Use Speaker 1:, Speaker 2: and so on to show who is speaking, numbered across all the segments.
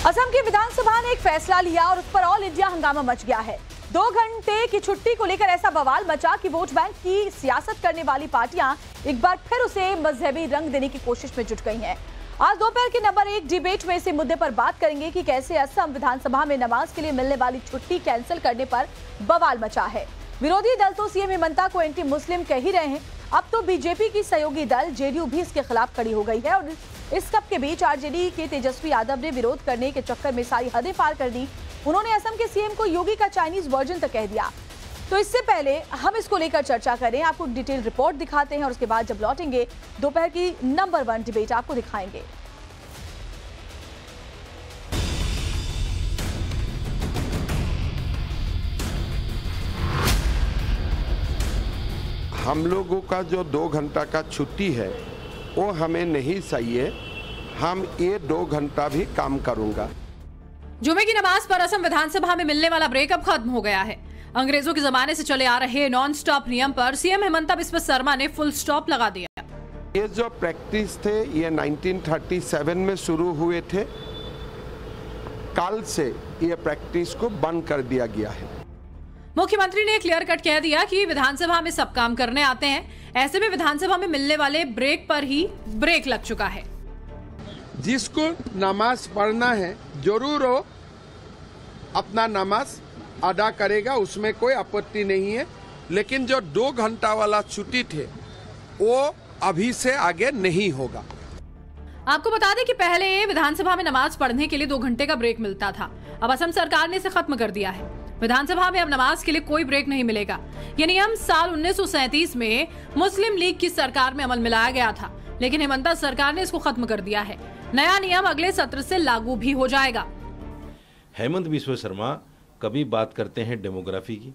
Speaker 1: असम की विधानसभा ने एक फैसला लिया और उस पर ऑल इंडिया हंगामा मच गया है। 2 घंटे की छुट्टी को लेकर ऐसा बवाल मचा कि वोट बैंक की सियासत करने वाली पार्टियां एक बार फिर उसे मजहबी रंग देने की कोशिश में जुट गई हैं। आज दोपहर के नंबर 1 डिबेट में इसी मुद्दे पर बात करेंगे कि कैसे असम विधानसभा में नमाज के लिए मिलने वाली छुट्टी कैंसिल करने पर बवाल मचा है। विरोधी दल तो सीएम हेमंता को एंटी मुस्लिम कह ही रहे हैं। अब तो बीजेपी की सहयोगी दल जेडीयू भी इसके खिलाफ खड़ी हो गई है और इस सब के बीच आरजेडी के तेजस्वी यादव ने विरोध करने के चक्कर में सारी हदें पार कर दी। उन्होंने असम के सीएम को योगी का चाइनीज वर्जन तक कह दिया। तो इससे पहले हम इसको लेकर चर्चा करें, आपको डिटेल रिपोर्ट दिखाते हैं और उसके बाद जब लौटेंगे दोपहर की नंबर 1 डिबेट आपको दिखाएंगे।
Speaker 2: हम लोगों का जो 2 घंटा का छुट्टी है वो हमें नहीं सही है। हम ये 2 घंटा भी काम करूंगा।
Speaker 3: जुमे की नमाज पर असम विधानसभा में मिलने वाला ब्रेक अब खत्म हो गया है। अंग्रेजों के जमाने से चले आ रहे नॉन स्टॉप नियम पर सीएम हेमंता बिस्वा शर्मा ने फुल स्टॉप लगा दिया।
Speaker 2: ये जो प्रैक्टिस थे ये 1937 में शुरू हुए थे। कल से ये प्रैक्टिस को बंद कर दिया गया है।
Speaker 3: मुख्यमंत्री ने क्लियर कट कह दिया कि विधानसभा में सब काम करने आते हैं। ऐसे में विधानसभा में मिलने वाले ब्रेक पर ही ब्रेक लग चुका है।
Speaker 2: जिसको नमाज पढ़ना है जरूर हो अपना नमाज अदा करेगा, उसमें कोई आपत्ति नहीं है। लेकिन जो 2 घंटा वाला छुट्टी थे वो अभी से आगे नहीं होगा।
Speaker 3: आपको बता दें कि पहले विधानसभा में नमाज पढ़ने के लिए 2 घंटे का ब्रेक मिलता था। अब असम सरकार ने इसे खत्म कर दिया है। विधानसभा में अब नमाज के लिए कोई ब्रेक नहीं मिलेगा। ये नियम साल 1937 में मुस्लिम लीग की सरकार में अमल में लाया गया था, लेकिन हेमंता सरकार ने इसको खत्म कर दिया है। नया नियम अगले सत्र से लागू भी हो जाएगा।
Speaker 4: हेमंत बिस्वा शर्मा कभी बात करते हैं डेमोग्राफी की,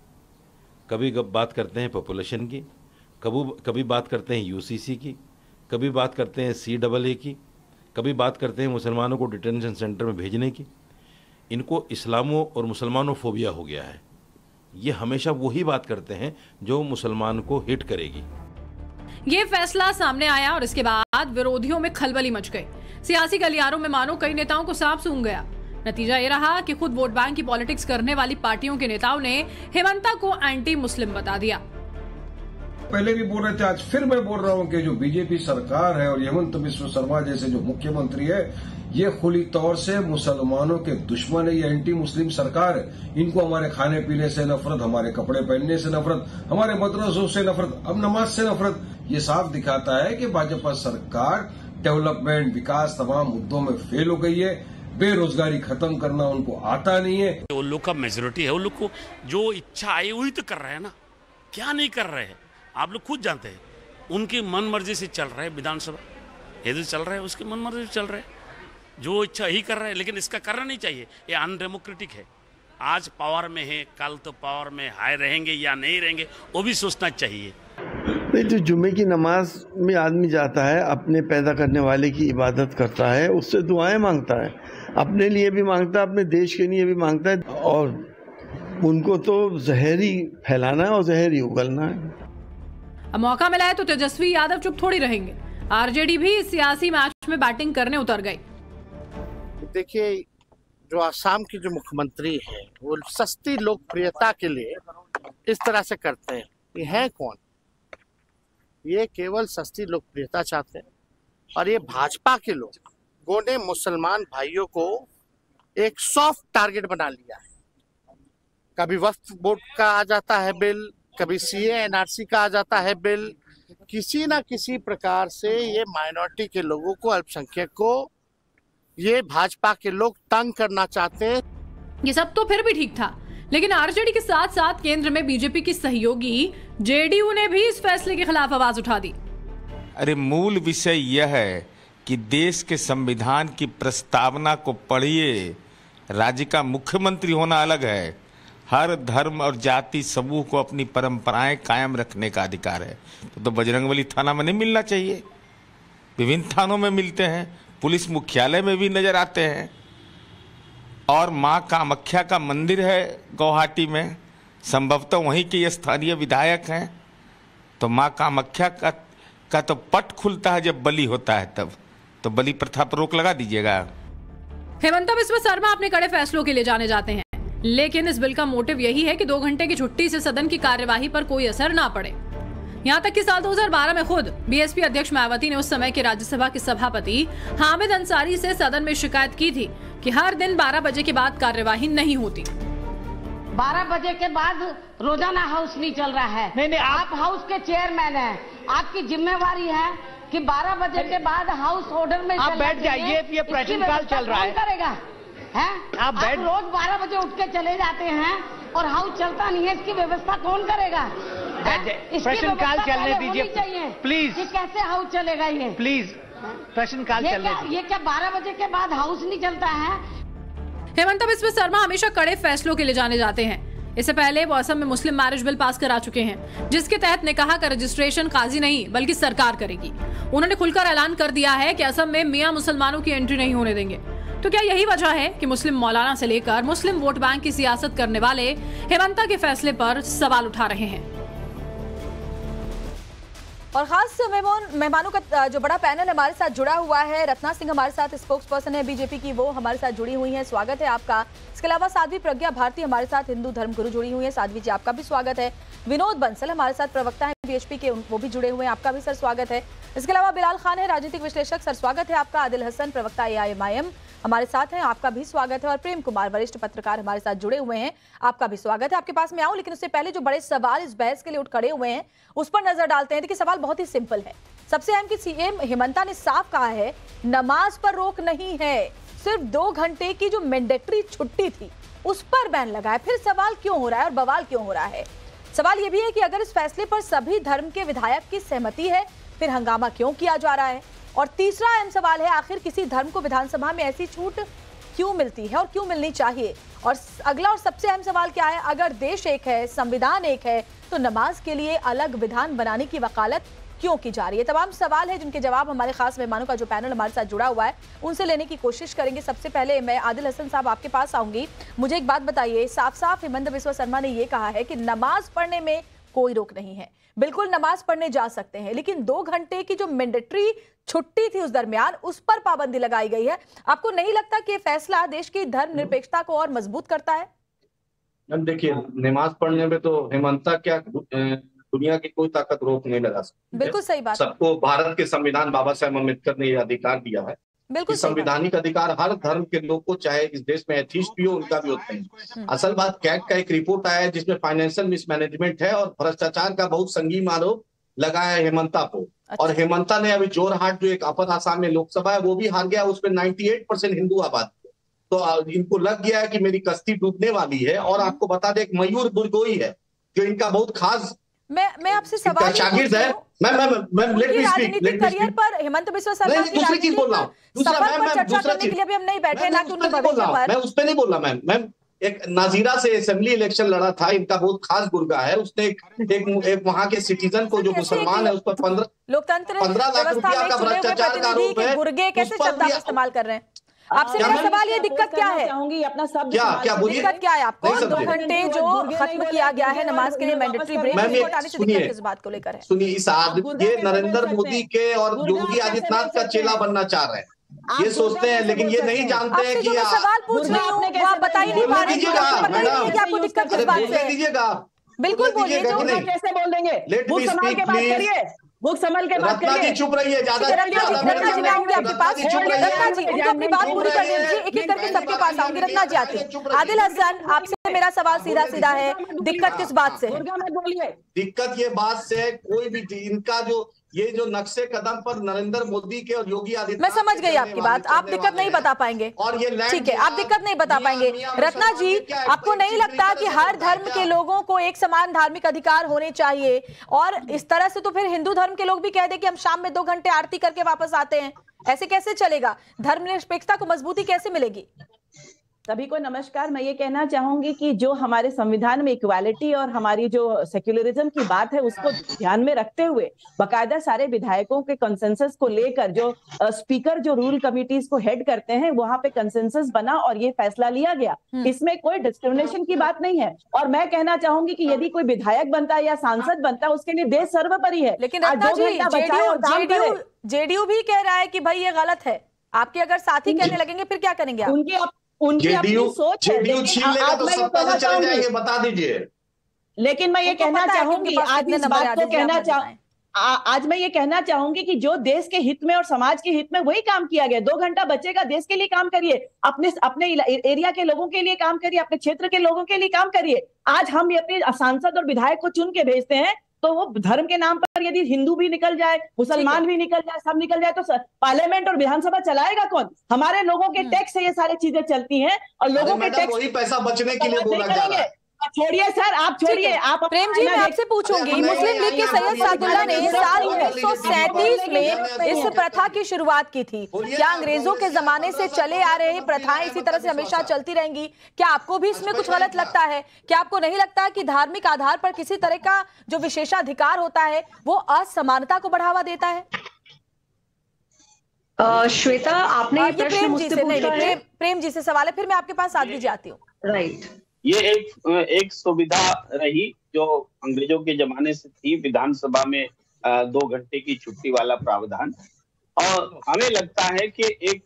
Speaker 4: कभी बात करते हैं पॉपुलेशन की, कभी बात करते हैं यूसीसी की, कभी बात करते हैं CAA की, कभी बात करते हैं मुसलमानों को डिटेंशन सेंटर में भेजने की। इनको इस्लामों और मुसलमानों फोबिया हो गया है। ये हमेशा वही बात करते हैं जो मुसलमान को हिट करेगी।
Speaker 3: ये फैसला सामने आया और इसके बाद विरोधियों में खलबली मच गई। सियासी गलियारों में मानो कई नेताओं को सांप सूंघ गया। नतीजा ये रहा कि खुद वोट बैंक की पॉलिटिक्स करने वाली पार्टियों के नेताओं ने हेमंता को एंटी मुस्लिम बता दिया।
Speaker 5: पहले भी बोल रहे थे, आज फिर मैं बोल रहा हूं कि जो बीजेपी सरकार है और हेमंत बिस्वा शर्मा जैसे जो मुख्यमंत्री है, ये खुली तौर से मुसलमानों के दुश्मन है। ये एंटी मुस्लिम सरकार है। इनको हमारे खाने पीने से नफरत, हमारे कपड़े पहनने से नफरत, हमारे मदरसों से नफरत, अब नमाज से नफरत। ये साफ दिखाता है कि भाजपा सरकार डेवलपमेंट, विकास तमाम मुद्दों में फेल हो गई है। बेरोजगारी खत्म करना उनको आता नहीं है।
Speaker 6: वो लोग का मेजोरिटी है, वो लोग को जो इच्छा आई वही तो कर रहे हैं ना, क्या नहीं कर रहे हैं आप लोग खुद जानते हैं। उनकी मन मर्जी से चल रहा है विधानसभा, ये जो चल रहा है उसकी मन मर्जी से चल रहा है, जो इच्छा ही कर रहा है। लेकिन इसका करना नहीं चाहिए, ये अनडेमोक्रेटिक है। आज पावर में है, कल तो पावर में हाई रहेंगे या नहीं रहेंगे वो भी सोचना चाहिए।
Speaker 7: नहीं, जो जुम्मे की नमाज में आदमी जाता है, अपने पैदा करने वाले की इबादत करता है, उससे दुआएं मांगता है, अपने लिए भी मांगता है, अपने देश के लिए भी मांगता है। और उनको तो जहर ही फैलाना है और जहर ही उगलना है।
Speaker 3: अब मौका मिला है तो तेजस्वी यादव चुप थोड़ी रहेंगे। आरजेडी भी इस सियासी मैच में बैटिंग करने उतर गई।
Speaker 8: देखिए, जो आसाम की जो मुख्यमंत्री है वो सस्ती लोकप्रियता के लिए इस तरह से करते हैं। ये है कौन? ये केवल सस्ती लोकप्रियता चाहते हैं। और ये भाजपा के लोगों ने मुसलमान भाइयों को एक सॉफ्ट टारगेट बना लिया है। कभी वक्फ बोर्ड का आ जाता है बिल, कभी CA NRC का आ जाता है बिल। किसी ना किसी प्रकार से ये माइनॉरिटी के लोगों को, अल्पसंख्यक को ये भाजपा के लोग तंग करना चाहते हैं।
Speaker 3: ये सब तो फिर भी ठीक था, लेकिन आरजेडी के साथ साथ केंद्र में बीजेपी की सहयोगी जेडीयू ने भी इस फैसले के खिलाफ आवाज उठा दी।
Speaker 9: अरे मूल विषय यह है कि देश के संविधान की प्रस्तावना को पढ़िए। राज्य का मुख्यमंत्री होना अलग है, हर धर्म और जाति समूह को अपनी परंपराएं कायम रखने का अधिकार है। तो बजरंगबली थाना में नहीं मिलना चाहिए? विभिन्न थानों में मिलते हैं, पुलिस मुख्यालय में भी नजर आते हैं। और माँ कामाख्या का मंदिर है गुवाहाटी में, संभवतः वहीं के स्थानीय विधायक हैं। तो माँ कामाख्या का तो पट खुलता है जब बलि होता है, तब तो बलि प्रथा पर रोक लगा दीजिएगा।
Speaker 3: हेमंता बिस्वा शर्मा अपने कड़े फैसलों के लिए जाने जाते हैं, लेकिन इस बिल का मोटिव यही है कि 2 घंटे की छुट्टी से सदन की कार्यवाही पर कोई असर ना पड़े। यहाँ तक कि साल 2012 में खुद बीएसपी अध्यक्ष मायावती ने उस समय के राज्यसभा के सभापति हामिद अंसारी से सदन में शिकायत की थी कि हर दिन 12 बजे के बाद कार्यवाही नहीं होती।
Speaker 10: 12 बजे के बाद रोजाना हाउस नहीं चल रहा है। नहीं, आप हाउस के चेयरमैन हैं, आपकी जिम्मेवारी है कि 12 बजे के बाद हाउस ऑर्डर में
Speaker 11: आप बैठ जाइए, ये प्रश्नकाल चल रहा है।
Speaker 10: करेगा हैं? आप रोज 12 बजे उठ के चले जाते हैं और हाउस चलता नहीं है, इसकी व्यवस्था कौन करेगा?
Speaker 11: प्रश्नकाल चलने दीजिए प्लीज।
Speaker 10: कि कैसे हाउस चलेगा ये?
Speaker 11: प्लीज प्रश्नकाल चलने दीजिए।
Speaker 10: ये क्या 12 बजे के बाद हाउस नहीं चलता है?
Speaker 3: हेमंता बिस्वा शर्मा हमेशा कड़े फैसलों के लिए जाने जाते हैं। इससे पहले वो असम में मुस्लिम मैरिज बिल पास करा चुके हैं, जिसके तहत निकाह का रजिस्ट्रेशन काजी नहीं बल्कि सरकार करेगी। उन्होंने खुलकर ऐलान कर दिया है कि असम में मियां मुसलमानों की एंट्री नहीं होने देंगे। तो क्या यही वजह है कि मुस्लिम मौलाना से लेकर मुस्लिम वोट बैंक की सियासत करने वाले हेमंता के फैसले पर सवाल उठा रहे हैं?
Speaker 1: और खास मेहमानों का जो बड़ा पैनल हमारे साथ जुड़ा हुआ है, रत्ना सिंह हमारे साथ स्पोक्स पर्सन है बीजेपी की, वो हमारे साथ जुड़ी हुई हैं, स्वागत है आपका। इसके अलावा साध्वी प्रज्ञा भारती हमारे साथ हिंदू धर्म गुरु जुड़ी हुई है, साध्वी जी आपका भी स्वागत है। विनोद बंसल हमारे साथ प्रवक्ता है बीएचपी के, वो भी जुड़े हुए हैं, आपका भी सर स्वागत है। इसके अलावा बिलाल खान है राजनीतिक विश्लेषक, सर स्वागत है आपका। आदिल हसन प्रवक्ता AIMIM हमारे साथ हैं, आपका भी स्वागत है। और प्रेम कुमार वरिष्ठ पत्रकार हमारे साथ जुड़े हुए हैं, आपका भी स्वागत है। आपके पास मैं आऊं, लेकिन उससे पहले जो बड़े सवाल इस बहस के लिए उठ खड़े हुए हैं उस पर नजर डालते हैं। देखिए सवाल बहुत ही सिंपल है। सबसे अहम कि सीएम हेमंता ने साफ कहा है नमाज पर रोक नहीं है, सिर्फ 2 घंटे की जो मैंडेटरी छुट्टी थी उस पर बैन लगा है। फिर सवाल क्यों हो रहा है और बवाल क्यों हो रहा है? सवाल यह भी है कि अगर इस फैसले पर सभी धर्म के विधायक की सहमति है फिर हंगामा क्यों किया जा रहा है? और तीसरा अहम सवाल है आखिर किसी धर्म को विधानसभा में ऐसी छूट क्यों मिलती है और क्यों मिलनी चाहिए? और अगला और सबसे अहम सवाल क्या है, अगर देश एक है, संविधान एक है, तो नमाज के लिए अलग विधान बनाने की वकालत क्यों की जा रही है? तमाम सवाल है जिनके जवाब हमारे खास मेहमानों का जो पैनल हमारे साथ जुड़ा हुआ है उनसे लेने की कोशिश करेंगे। सबसे पहले मैं आदिल हसन साहब आपके पास आऊंगी। मुझे एक बात बताइए, साफ साफ हेमंता बिस्वा शर्मा ने यह कहा है कि नमाज पढ़ने में कोई रोक नहीं है, बिल्कुल नमाज पढ़ने जा सकते हैं, लेकिन 2 घंटे की जो मैंडेटरी छुट्टी थी उस दरमियान उस पर पाबंदी लगाई गई है। आपको नहीं लगता कि यह फैसला देश की धर्मनिरपेक्षता को और मजबूत करता है?
Speaker 12: देखिए, नमाज पढ़ने में तो हेमंता क्या दुनिया की कोई ताकत रोक नहीं लगा सकती।
Speaker 1: बिल्कुल सही बात।
Speaker 12: सबको भारत के संविधान बाबा साहेब अम्बेडकर ने यह अधिकार दिया है।
Speaker 1: बिल्कुल
Speaker 12: संवैधानिक अधिकार हर धर्म के लोग को, चाहे इस देश में एथिस्ट भी हो उनका भी होते हैं। असल बात कैट का एक रिपोर्ट आया है जिसमें फाइनेंशियल मिसमैनेजमेंट है और भ्रष्टाचार का बहुत संगीन आरोप लगाया है हेमंता को। और हेमंता ने अभी जोरहाट जो एक अपर आसाम में लोकसभा है वो भी हार गया, उसमें 98% हिंदू आबादी। तो इनको लग गया है कि मेरी कश्ती डूबने वाली है। और आपको बता दें, एक मयूर बुरगोई है जो इनका बहुत खास
Speaker 1: मैं आपसे सवाल
Speaker 12: शागिर्द है।
Speaker 1: करियर पर हेमंता बिस्वा शर्मा की
Speaker 12: दूसरी चीज बोल रहा हूँ,
Speaker 1: चर्चा करने के लिए भी हम नहीं बैठे ना कि उनके भविष्य पर।
Speaker 12: मैं उस पर नहीं बोल रहा मैम। एक नाजीरा से असेंबली इलेक्शन लड़ा था, इनका बहुत खास गुर्गा है। उसने एक वहाँ के सिटीजन को जो मुसलमान है उस पर 15 लाख रुपया का भ्रष्टाचार का आरोप है।
Speaker 1: गुर्गे कैसे शब्द आप इस्तेमाल कर रहे हैं? आपसे मेरा सवाल, ये दिक्कत क्या है?
Speaker 11: अपना सब
Speaker 12: क्या बोलिए,
Speaker 1: दिक्कत क्या है आपको? 2 घंटे जो खत्म किया गया है नमाज के लिए मैंडेटरी ब्रेक, हटाने से दिक्कत किस बात को लेकर है?
Speaker 12: सुनिए, इस ये नरेंद्र मोदी के और योगी आदित्यनाथ का चेला बनना चाह रहे हैं। ये सोचते हैं लेकिन ये नहीं जानते हैं कि
Speaker 1: सवाल पूछ रही हूँ वो आप बता ही नहीं पा रहे हैं कि आपको दिक्कत किस बात से है। बिल्कुल बोलिए, जो
Speaker 11: कैसे बोल देंगे? बुक संभाल के बात करिए।
Speaker 12: चुप रहिए, ज्यादा
Speaker 1: रत्ना जी मैं आऊंगी आपके पास। रत्ना जी उनको अपनी बात पूरी करने दीजिए, एक एक करके सबके पास आऊंगी। रत्ना जी आती। आदिल हसन, आपसे मेरा सवाल सीधा सीधा है, दिक्कत किस बात से है?
Speaker 12: दिक्कत ये बात से है, कोई भी इनका जो ये जो नक्शे कदम पर नरेंद्र मोदी के और योगी आदित्यनाथ,
Speaker 1: मैं समझ गई आपकी बात, आप दिक्कत नहीं बता पाएंगे
Speaker 12: और ये
Speaker 1: ठीक है, आप दिक्कत नहीं बता पाएंगे। रत्ना जी, आपको नहीं लगता कि हर धर्म के लोगों को एक समान धार्मिक अधिकार होने चाहिए? और इस तरह से तो फिर हिंदू धर्म के लोग भी कह दे कि हम शाम में 2 घंटे आरती करके वापस आते हैं, ऐसे कैसे चलेगा? धर्मनिरपेक्षता को मजबूती कैसे मिलेगी?
Speaker 11: सभी को नमस्कार। मैं ये कहना चाहूंगी कि जो हमारे संविधान में इक्वालिटी और हमारी जो सेक्युलरिज्म की बात है उसको ध्यान में रखते हुए बाकायदा सारे विधायकों के कंसेंसस को लेकर जो स्पीकर जो रूल कमिटीज को हेड करते हैं वहां पे कंसेंसस बना और ये फैसला लिया गया। इसमें कोई डिस्क्रिमिनेशन की बात नहीं है। और मैं कहना चाहूंगी कि यदि कोई विधायक बनता है या सांसद बनता है उसके लिए देश सर्वोपरि है।
Speaker 1: लेकिन रत्ना जी, जेडीयू भी कह रहा है कि भाई ये गलत है, आपके अगर साथी कहने लगेंगे फिर क्या करेंगे आप?
Speaker 11: उनकी अपनी सोच है।
Speaker 12: छीन लेगा तो सब पैसे चले जाएंगे, बता दीजिए।
Speaker 11: लेकिन मैं ये कहना चाहूंगी, आज मैं ये कहना चाहूंगी कि जो देश के हित में और समाज के हित में वही काम किया गया। 2 घंटा बचेगा, देश के लिए काम करिए, अपने एरिया के लोगों के लिए काम करिए, अपने क्षेत्र के लोगों के लिए काम करिए। आज हम अपने सांसद और विधायक को चुन के भेजते हैं, तो वो धर्म के नाम पर यदि हिंदू भी निकल जाए, मुसलमान भी निकल जाए, सब निकल जाए, तो पार्लियामेंट और विधानसभा चलाएगा कौन? हमारे लोगों के टैक्स से ये सारी चीजें चलती हैं, और लोगों के टैक्स
Speaker 12: वही पैसा बचने के लिए बोला जा रहा है।
Speaker 11: छोड़िए सर, आप छोड़िए। आप
Speaker 1: प्रेम जी, मैं आपसे पूछूंगी, मुस्लिम लीग के सैयद सादुल्लाह ने साल 1937 में इस प्रथा की शुरुआत की थी। क्या अंग्रेजों के जमाने से चले आ रहे प्रथाएं इसी तरह से हमेशा चलती रहेंगी? क्या आपको भी इसमें कुछ गलत लगता है? क्या आपको नहीं लगता कि धार्मिक आधार पर किसी तरह का जो विशेषाधिकार होता है वो असमानता को बढ़ावा देता है?
Speaker 13: श्वेता, आपने ये प्रश्न मुझसे पूछा है।
Speaker 1: प्रेम जी से सवाल है, फिर मैं आपके पास आगे जाती हूँ।
Speaker 13: राइट,
Speaker 14: ये एक सुविधा रही जो अंग्रेजों के जमाने से थी, विधानसभा में 2 घंटे की छुट्टी वाला प्रावधान। और हमें लगता है कि एक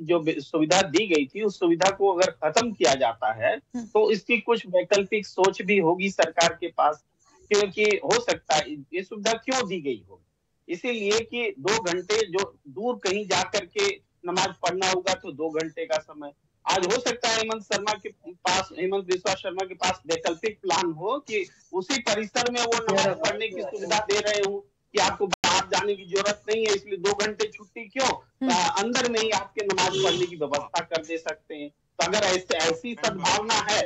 Speaker 14: जो सुविधा दी गई थी उस सुविधा को अगर खत्म किया जाता है तो इसकी कुछ वैकल्पिक सोच भी होगी सरकार के पास, क्योंकि हो सकता है ये सुविधा क्यों दी गई हो, इसीलिए कि 2 घंटे जो दूर कहीं जा करके नमाज पढ़ना होगा तो 2 घंटे का समय। आज हो सकता है हेमंत बिस्वा शर्मा के पास वैकल्पिक प्लान हो कि उसी परिसर में वो नमाज पढ़ने की सुविधा दे रहे हो कि आपको बाहर जाने की जरूरत नहीं है, इसलिए 2 घंटे छुट्टी क्यों, अंदर में ही आपके नमाज पढ़ने की व्यवस्था कर दे सकते हैं। तो अगर ऐसी सद्भावना है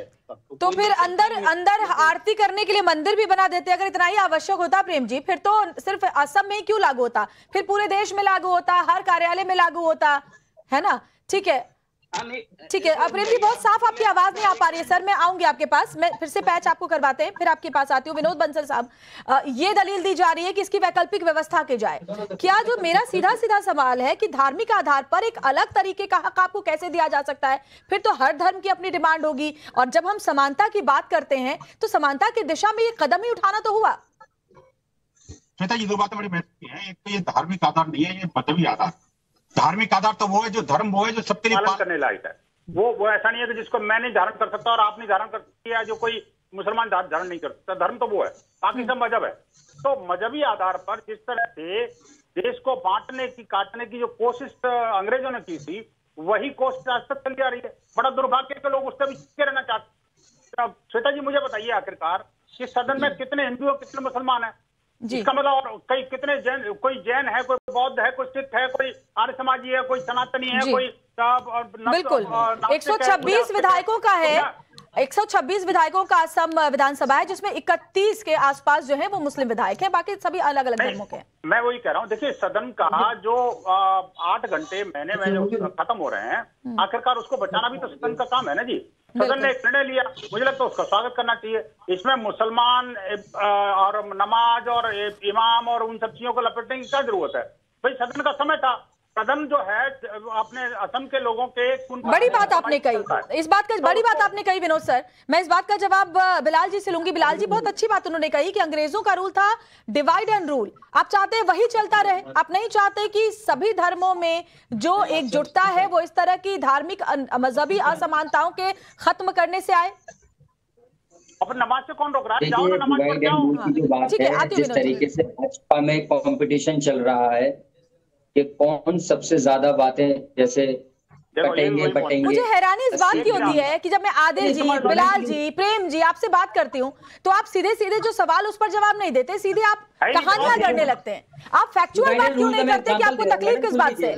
Speaker 1: तो फिर अंदर आरती करने के लिए मंदिर भी बना देते। अगर इतना ही आवश्यक होता प्रेम जी, फिर तो सिर्फ असम में क्यों लागू होता, फिर पूरे देश में लागू होता, हर कार्यालय में लागू होता, है ना? ठीक है, ठीक है। प्रेम जी, बहुत साफ आपकी आवाज नहीं आ पा रही है सर, मैं आऊंगी आपके पास, मैं फिर से पैच आपको करवाते हैं, फिर आपके पास आती हूँ। विनोद बंसल साहब, ये दलील दी जा रही है कि इसकी वैकल्पिक व्यवस्था की जाए। क्या जो मेरा सीधा सीधा सवाल है कि धार्मिक आधार पर एक अलग तरीके का हक आपको कैसे दिया जा सकता है? फिर तो हर धर्म की अपनी डिमांड होगी, और जब हम समानता की बात करते हैं तो समानता की दिशा में ये कदम ही उठाना तो हुआ।
Speaker 15: श्वेता, ये 2 बातें बड़ी महत्वपूर्ण है। एक तो ये धार्मिक आधार नहीं है, ये मजहबी आधार। धार्मिक आधार तो वो है जो धर्म, वो है जो सबके लिए
Speaker 16: पालन करने लायक है। वो ऐसा नहीं है कि जिसको मैं नहीं धारण कर सकता और आप नहीं धारण कर सकती, या जो कोई मुसलमान धारण नहीं कर सकता। धर्म तो वो है, बाकी सब मजहब है। तो मजहबी आधार पर जिस तरह से देश को बांटने की, काटने की जो कोशिश अंग्रेजों ने की थी, वही कोशिश आज तक चली आ रही है। बड़ा दुर्भाग्य के लोग उससे भी चिपके रहना चाहते। श्वेता जी, मुझे बताइए आखिरकार कि सदन में कितने हिंदू और कितने मुसलमान है? इसका मतलब कई कितने जैन, कोई जैन है, कोई बौद्ध है, कोई सिख है, कोई आर्य समाजी है, कोई सनातनी है, कोई
Speaker 1: बिल्कुल 126 विधायकों का है, 126 विधायकों का असम विधानसभा है, जिसमें 31 के आसपास जो है वो मुस्लिम विधायक हैं, बाकी सभी अलग अलग धर्मों के हैं।
Speaker 16: मैं वही कह रहा हूँ, देखिए सदन का जो 8 घंटे महीने में जो खत्म हो रहे हैं, आखिरकार उसको बचाना भी तो सदन का काम है ना जी। सदन ने एक निर्णय लिया, मुझे लगता है उसका स्वागत करना चाहिए। इसमें मुसलमान और नमाज और इमाम और उन सब चीजों को लपेटने की क्या जरूरत है? भाई सदन का समय था, सदन जो है अपने असम के लोगों के
Speaker 1: बड़ी बात आपने कही, इस बात का बड़ी बात आपने कही विनोद सर। मैं इस बात का जवाब बिलाल जी से लूंगी। बिलाल जी, बहुत अच्छी बात उन्होंने कही कि अंग्रेजों का रूल था डिवाइड एंड रूल। आप चाहते हैं वही चलता रहे, आप नहीं चाहते कि सभी धर्मों में जो एकजुटता है वो इस तरह की धार्मिक मजहबी असमानताओं के खत्म करने से आए।
Speaker 16: अब नमाज से कौन रोक रहा है? जाओ ना नमाज पढ़ जाओ।
Speaker 17: ठीक है, जिस तरीके से भाजपा में कंपटीशन चल रहा है कि कौन सबसे ज्यादा बातें जैसे कटेंगे बटेंगे।
Speaker 1: मुझे हैरानी इस बात की होती है कि जब मैं आदिल जी, बिलाल जी, प्रेम जी आपसे बात करती हूँ तो आप सीधे सीधे जो सवाल उस पर जवाब नहीं देते, सीधे आप कहानियां करने लगते हैं। आप फैक्चुअल बात क्यों नहीं करते कि आपको तकलीफ किस बात से?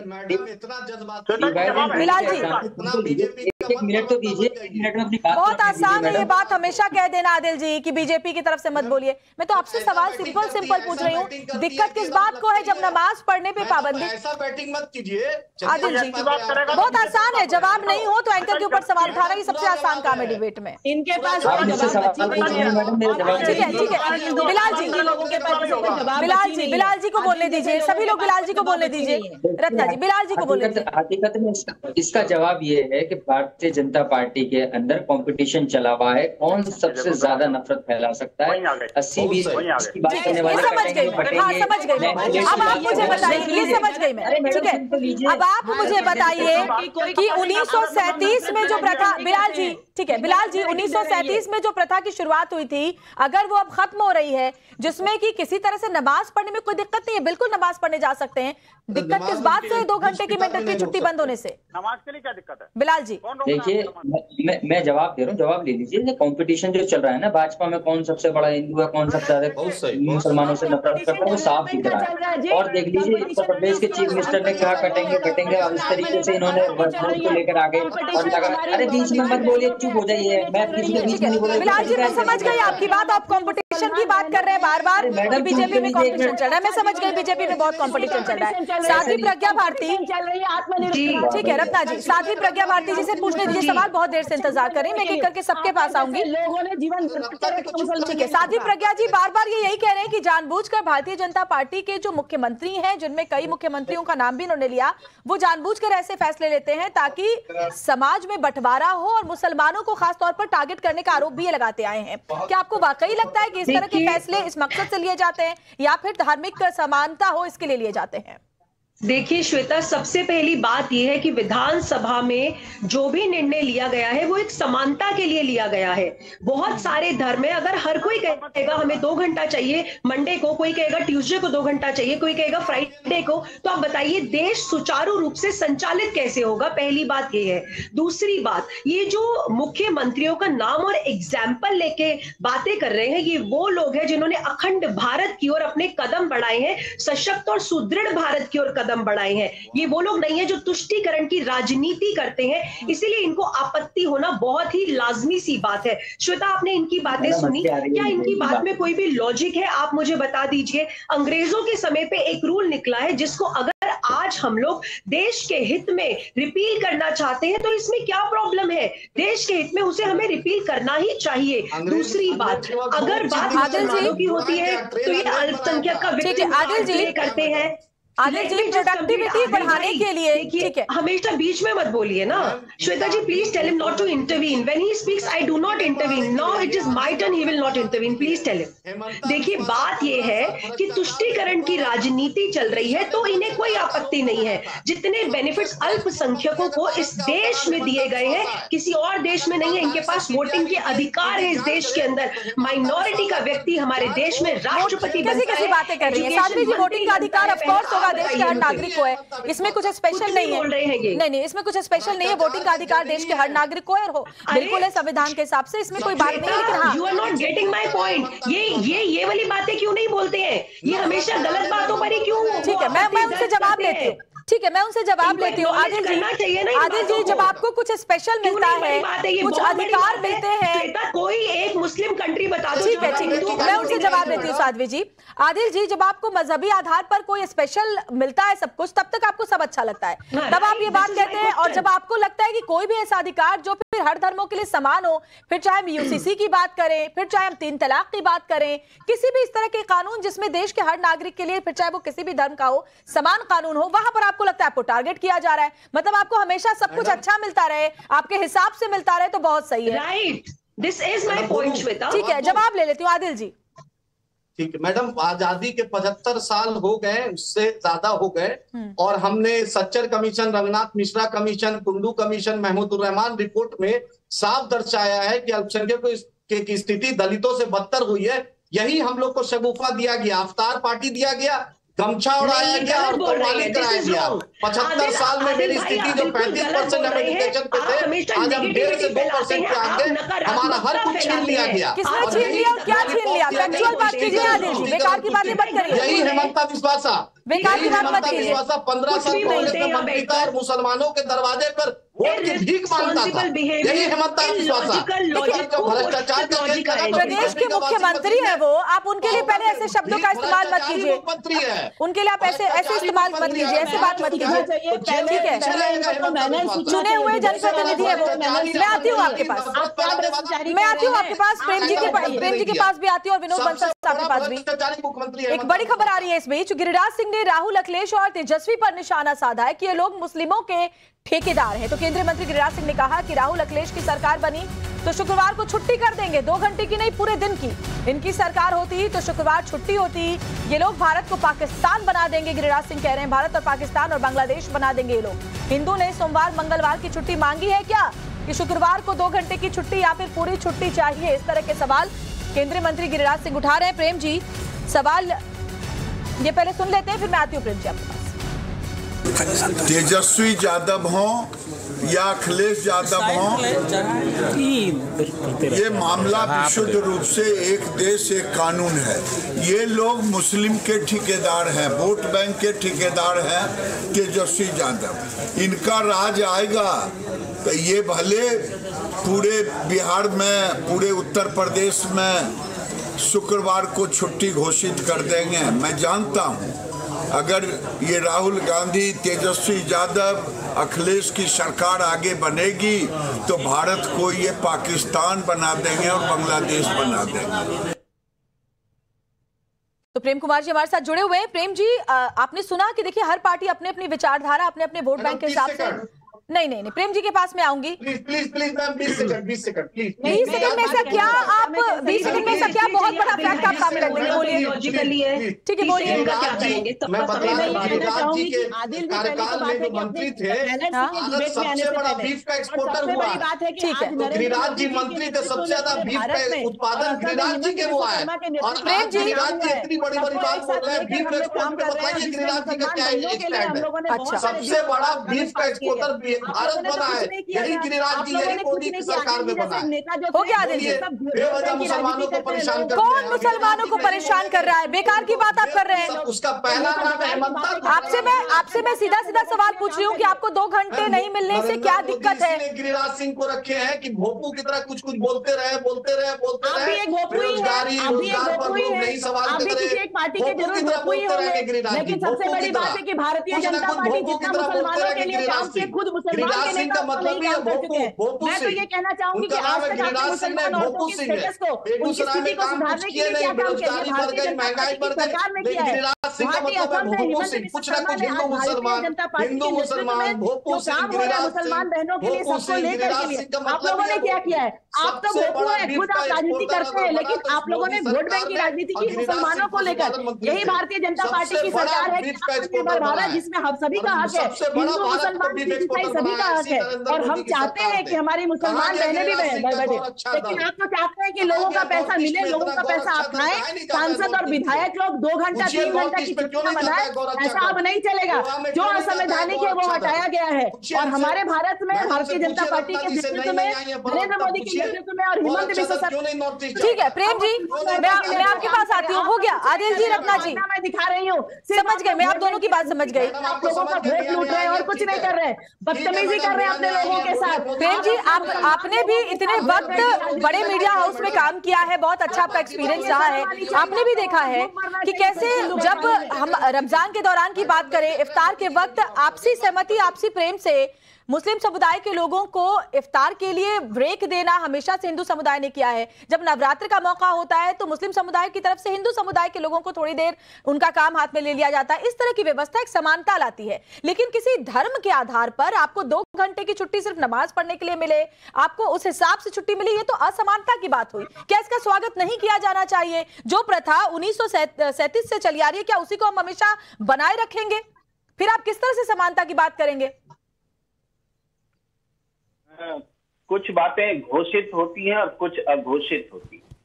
Speaker 1: बिलाल जी,
Speaker 17: एक मिनट तो दीजिए, एक मिनट में अपनी बात।
Speaker 1: बहुत आसान है ये बात हमेशा कह देना आदिल जी कि बीजेपी की तरफ से मत बोलिए। मैं तो आपसे सवाल सिंपल पूछ रही हूँ, दिक्कत किस बात को है जब नमाज पढ़ने पे पाबंदी?
Speaker 12: ऐसा बैटिंग मत कीजिए
Speaker 1: आदिल जी, बहुत आसान है, जवाब नहीं हो तो एंकर के ऊपर सवाल उठाना ये सबसे आसान काम है डिबेट में।
Speaker 11: इनके पास
Speaker 1: ठीक है बिलाल जी, बिलाल जी को बोलने दीजिए, सभी लोग बिलाल जी को बोलने दीजिए। रत्ना जी, बिलाल जी को बोलने दीजिए।
Speaker 17: हकीकत में इसका जवाब ये है कि भारतीय जनता पार्टी के अंदर कंपटीशन चला हुआ है, कौन सबसे ज्यादा नफरत फैला सकता है। 80-20 की बात करने वाले
Speaker 1: समझ गई मैं। अब आप मुझे बताइए, ये समझ गई मैं, ठीक है। अब आप मुझे बताइए कि 1937 में जो प्रथा, बिलाल जी, ठीक है बिलाल जी, 1937 में जो प्रथा की शुरुआत हुई थी, अगर वो अब खत्म हो रही है, जिसमें कि किसी तरह से नमाज पढ़ने में कोई दिक्कत नहीं है, बिल्कुल नमाज पढ़ने जा सकते हैं, दिक्कत किस बात से 2 घंटे की मैंडेटरी छुट्टी बंद होने से?
Speaker 16: नमाज के लिए क्या दिक्कत है
Speaker 1: बिलाल जी?
Speaker 17: देखिए मैं जवाब दे रहा हूँ, जवाब ले लीजिए। कंपटीशन जो चल रहा है ना, भाजपा में कौन सबसे बड़ा हिंदू है, कौन सबसे ज्यादा मुसलमानों से नफरत करता है, वो साफ दिख रहा है। और देख लीजिए उत्तर प्रदेश के चीफ मिनिस्टर ने कहा कटेंगे, और इस तरीके से इन्होंने वोट को लेकर आगे और लगा, अरे बीच में मत बोलिए, चुप हो जाइए, मैं किसी के बीच में नहीं बोल रही।
Speaker 1: बिलाल जी मैं समझ गई आपकी बात, आप कंपटीशन की बात कर रहे हैं बार-बार, बीजेपी में कंपटीशन चल रहा है, मैं समझ गई बीजेपी में बहुत कंपटीशन चल रहा है। साध्वी प्रज्ञा भारती, ठीक है रत्ना जी, साध्वी प्रज्ञा भारती जी से पूछने दीजिए सवाल, बहुत देर से इंतजार कर रही हैं, मैं एक करके सबके पास आऊंगी। ठीक है साध्वी प्रज्ञा जी बार-बार ये यही कह रहे हैं कि जानबूझकर भारतीय जनता पार्टी के जो मुख्यमंत्री हैं, जिनमें कई मुख्यमंत्रियों का नाम भी उन्होंने लिया, वो जानबूझकर ऐसे फैसले लेते हैं ताकि समाज में बंटवारा हो और मुसलमानों को खास तौर पर टारगेट करने का आरोप भी ये लगाते आए हैं। क्या आपको वाकई लगता है कि इस तरह के फैसले इस मकसद से लिए जाते हैं या फिर धार्मिक समानता हो इसके लिए जाते हैं?
Speaker 13: देखिए श्वेता, सबसे पहली बात यह है कि विधानसभा में जो भी निर्णय लिया गया है वो एक समानता के लिए लिया गया है। बहुत सारे धर्म है, अगर हर कोई कहेगा हमें 2 घंटा चाहिए मंडे को, कोई कहेगा ट्यूसडे को 2 घंटा चाहिए, कोई कहेगा फ्राइडे को, तो आप बताइए देश सुचारू रूप से संचालित कैसे होगा? पहली बात ये है। दूसरी बात, ये जो मुख्यमंत्रियों का नाम और एग्जाम्पल लेके बातें कर रहे हैं, ये वो लोग हैं जिन्होंने अखंड भारत की ओर अपने कदम बढ़ाए हैं, सशक्त और सुदृढ़ भारत की ओर कदम बढ़ाए हैं। ये वो लोग नहीं है जो तुष्टीकरण की राजनीति करते हैं, इसीलिए इनको आपत्ति होना बहुत ही लाजमी सी बात है। श्वेता, आपने इनकी बातें सुनी, क्या इनकी बात में कोई भी लॉजिक है? आप मुझे बता दीजिए। अंग्रेजों के समय पे एक रूल निकला है जिसको अगर आज हम लोग देश के हित में रिपील करना चाहते हैं तो इसमें क्या प्रॉब्लम है? देश के हित में उसे हमें रिपील करना ही चाहिए। दूसरी बात, अगर बात मुसलमानों की होती है तो ये अल्पसंख्यक का विक्टिम करते हैं।
Speaker 1: आदिल जी, प्रोडक्टिविटी बढ़ाने के लिए, ठीक है,
Speaker 13: हमेशा बीच में मत बोलिए ना। Shweta ji, please tell him not to intervene when he speaks. I do not intervene, now it is my turn, he will not intervene, please tell him. देखिए बात ये है कि तुष्टीकरण की राजनीति चल रही है तो इन्हें कोई आपत्ति नहीं है। जितने बेनिफिट्स अल्पसंख्यकों को इस देश में दिए गए हैं, किसी और देश में नहीं है। इनके पास वोटिंग के अधिकार है इस देश के अंदर। माइनॉरिटी का व्यक्ति हमारे देश में राष्ट्रपति
Speaker 1: कैसी बातें कर रही है साध्वी जी? वोटिंग का अधिकार ऑफकोर्स देश के हर नागरिक को है, इसमें कुछ स्पेशल नहीं है। नहीं, इसमें कुछ स्पेशल नहीं है। वोटिंग का अधिकार देश के हर नागरिक को है और बिल्कुल है संविधान के हिसाब से, इसमें कोई बात नहीं है। लेकिन हाँ,
Speaker 13: you are not getting my point. ये वाली बातें क्यों नहीं बोलते हैं? ये हमेशा गलत बातों पर ही क्यों?
Speaker 1: ठीक है, मैं उनसे जवाब लेती हूँ। ठीक है, मैं उनसे जवाब लेती हूँ। आदिल जी, जब आपको कुछ स्पेशल मिलता है, कुछ अधिकार मिलते हैं,
Speaker 13: कोई एक मुस्लिम कंट्री बता दो।
Speaker 1: ठीक है, मैं उनसे जवाब लेती हूँ साध्वी जी। आदिल जी, जब आपको मजहबी आधार पर कोई स्पेशल मिलता है सब कुछ, तब तक आपको सब अच्छा लगता है, तब आप ये बात कहते हैं। और जब आपको लगता है कि कोई भी ऐसा अधिकार जो फिर हर धर्मों के लिए समान हो, फिर चाहे हम यूसीसी की बात करें, फिर चाहे हम 3 तलाक की बात करें, किसी भी इस तरह के कानून जिसमें देश के हर नागरिक के लिए, फिर चाहे वो किसी भी धर्म का हो, समान कानून हो, वहां पर आपको लगता है आपको टारगेट किया जा रहा है। मतलब आपको हमेशा सब कुछ अच्छा मिलता रहे, आपके हिसाब से मिलता रहे तो बहुत सही है।
Speaker 13: Right, this is my point Shweta.
Speaker 1: ठीक है, जवाब ले लेती हूँ आदिल जी।
Speaker 12: ठीक है मैडम, आजादी के 75 साल हो गए, उससे ज्यादा हो गए, और हमने Sachar commission, Ranganath Mishra commission, Kundu commission, Mahmoodur Rahman report में साफ दर्शाया है कि अल्पसंख्यकों की स्थिति दलितों से बदतर हुई है। यही हम लोग को शगुफा दिया गया, अफ्तार पार्टी दिया गया, गमछा उड़ाया गया और कव्वाली कराया गया। 75 साल में मेरी स्थिति जो 35% हम एजुकेशन पे थे, आज हम 1.5 से 2% पे आ गए। हमारा हर कुछ छीन लिया गया।
Speaker 1: किसने छीन लिया और क्या छीन लिया? फैक्चुअल बात कीजिए आदिल जी, बेकार की बातें मत करिए।
Speaker 12: यही हेमंता विश्वासा,
Speaker 1: बेकार की बात मत कीजिए।
Speaker 12: 15 साल कांग्रेस में मंत्री था और मुसलमानों के दरवाजे पर वोट की भीख मांगता था। यही हेमंता विश्वासा। भ्रष्टाचार
Speaker 1: प्रदेश के मुख्यमंत्री है वो, आप उनके लिए पहले ऐसे शब्दों का इस्तेमाल मत कीजिए। उनके लिए आप ऐसे इस्तेमाल मत कीजिए, ऐसे बात मत कीजिए। ठीक है, चुने हुए जनप्रतिनिधि है वो। मैं आती हूँ आपके पास, प्रेम जी के पास भी आती हूँ और विनोद बंसल साहब के पास भी। एक बड़ी खबर आ रही है इस बीच, गिरिराज सिंह ने राहुल, अखिलेश और तेजस्वी पर निशाना साधा है कि ये लोग मुस्लिमों के ठेकेदार हैं। तो केंद्रीय मंत्री गिरिराज सिंह ने कहा कहा कि राहुल अखिलेश की सरकार बनी तो शुक्रवार को छुट्टी कर देंगे, 2 घंटे की नहीं पूरे दिन की। इनकी सरकार होती तो शुक्रवार छुट्टी होती। ये लोग भारत को पाकिस्तान बना देंगे, गिरिराज सिंह कह रहे हैं। भारत और पाकिस्तान और बांग्लादेश बना देंगे ये लोग। हिंदू ने सोमवार मंगलवार की छुट्टी मांगी है क्या, कि शुक्रवार को 2 घंटे की छुट्टी या फिर पूरी छुट्टी चाहिए? इस तरह के सवाल केंद्रीय मंत्री गिरिराज सिंह उठा रहे हैं। प्रेम जी, सवाल ये पहले सुन लेते हैं, फिर मैं आती हूँ प्रेम जी आपके पास।
Speaker 18: तेजस्वी यादव हो या अखिलेश यादव हो, ये मामला विशुद्ध रूप से एक देश एक कानून है। ये लोग मुस्लिम के ठेकेदार हैं, वोट बैंक के ठेकेदार हैं तेजस्वी यादव। इनका राज आएगा तो ये भले पूरे बिहार में, पूरे उत्तर प्रदेश में शुक्रवार को छुट्टी घोषित कर देंगे। मैं जानता हूँ अगर ये राहुल गांधी, तेजस्वी यादव, अखिलेश की सरकार आगे बनेगी तो भारत को ये पाकिस्तान बना देंगे और बांग्लादेश बना देंगे।
Speaker 1: तो प्रेम कुमार जी हमारे साथ जुड़े हुए हैं। प्रेम जी, आपने सुना कि देखिए हर पार्टी अपने अपनी विचारधारा, अपने अपने वोट बैंक के हिसाब से। नहीं, प्रेम जी के पास मैं आऊंगी।
Speaker 12: प्लीज मैम 20 सेकंड
Speaker 1: 20 सेकंड में ऐसा क्या आप 20 सेकंड में ऐसा क्या बहुत बड़ा फैक्ट आप सामने रख देंगे? बोलिए। ठीक है, बोलिए।
Speaker 12: मैं गिरिराज जी के कार्यकाल में जो मंत्री थे, भारत सबसे बड़ा बीफ का एक्सपोर्टर हुआ।
Speaker 1: ठीक है,
Speaker 12: गिरिराज जी मंत्री थे, सबसे ज्यादा बीफ का उत्पादन गिरिराज जी के हुआ है। और गिरिराज जी इतनी बड़ी बात बोल रहे हैं बीफ एक्सपोर्ट पे। बताइए गिरिराज जी का क्या स्टैंड है? सबसे बड़ा बीफ का एक्सपोर्टर भारत बना है, यही गिरिराज जी, यही मोदी की सरकार में बना है।
Speaker 1: हो गया
Speaker 12: बेवजह मुसलमानों को परेशान कर,
Speaker 1: कौन मुसलमानों को परेशान कर रहा है? बेकार की बात आप कर रहे हैं।
Speaker 12: उसका पहला नाम है हेमंता।
Speaker 1: आपसे मैं सीधा सवाल पूछ रही हूँ कि आपको 2 घंटे नहीं मिलने से क्या दिक्कत है?
Speaker 12: गिरिराज सिंह को रखे हैं कि भोपू की तरह कुछ बोलते रहे। बेरोजगारी, रोजगार पर लोग नहीं सवाल कर रहे।
Speaker 11: एक पार्टी के जरूर भोपू ही होंगे, लेकिन सबसे बड़ी बात है कि भारतीय जनता पार्टी जितना मुसलमानों के लिए काम किए, खुद
Speaker 12: गिरिराज सिंह का मतलब भी है भोपू।
Speaker 11: मैं तो ये कहना चाहूंगी कि आज तक आपने मुसलमान औरतों की स्टेटस को, उनकी स्थिति को सुधारने के लिए क्या काम किया है? भारतीय जनता पार्टी की सरकार ने किया है। भारतीय असम में हिमंत बिस्वा शर्मा ने आज भारतीय जनता पार्टी के नेतृत्व में जो काम हो रहा है मुसलमान बहनों के लिए, सबको लेकर के लिए, आप लोगों ने क्या किया है? आप तो भोपू है, खुद आप राजनीति करते हैं, लेकिन आप लोगों ने वोट बैंक की राजनीति की मुसलमानों को लेकर। यही भारतीय जनता पार्टी की सरकार है कि आत्मनिर्भर भारत, जिसमें हम सभी का हक है, हिंदू मुसलमान ईसाई सभी का हक है। और हम चाहते हैं कि हमारी मुसलमान बहनें भी बैठे, लेकिन आप तो चाहते हैं कि लोगों का पैसा मिले, लोगों का पैसा आप खाएं। सांसद और विधायक लोग 2 घंटा 3 घंटा की छुट्टियां बनाए, ऐसा अब नहीं चलेगा। जो असंवैधानिक है वो हटाया गया है। और हमारे भारत में भारतीय जनता पार्टी के नेतृत्व में, नरेंद्र मोदी के नेतृत्व में और हिमंत बिस्वा शर्मा।
Speaker 1: ठीक है प्रेम जी, मैं आपके पास आती हूँ। हो गया आदिल जी, रत्ना जी,
Speaker 11: मैं दिखा रही हूँ,
Speaker 1: समझ गए, मैं आप दोनों की बात समझ गई।
Speaker 11: आप लोगों का वोट लूट रहे हैं और कुछ नहीं कर रहे, बदतमीजी कर रहे हैं अपने लोगों के साथ।
Speaker 1: प्रेम जी, आपने भी इतने वक्त बड़े मीडिया हाउस में काम किया है, बहुत अच्छा आपका एक्सपीरियंस रहा है। आपने भी देखा है कि कैसे जब हम रमजान के दौरान की बात करें, इफ्तार के वक्त आपसी सहमति, आपसी प्रेम से मुस्लिम समुदाय के लोगों को इफ्तार के लिए ब्रेक देना हमेशा से हिंदू समुदाय ने किया है। जब नवरात्र का मौका होता है तो मुस्लिम समुदाय की तरफ से हिंदू समुदाय के लोगों को थोड़ी देर उनका काम हाथ में ले लिया जाता है। इस तरह की व्यवस्था एक समानता लाती है। लेकिन किसी धर्म के आधार पर आपको 2 घंटे की छुट्टी सिर्फ नमाज पढ़ने के लिए मिले, आपको उस हिसाब से छुट्टी मिली, ये तो असमानता की बात हुई। क्या इसका स्वागत नहीं किया जाना चाहिए? जो प्रथा 1937 से चली आ रही है, क्या उसी को हम हमेशा बनाए रखेंगे? फिर आप किस तरह से समानता की बात करेंगे?
Speaker 14: कुछ बातें घोषित होती हैं और कुछ अघोषित होती हैं।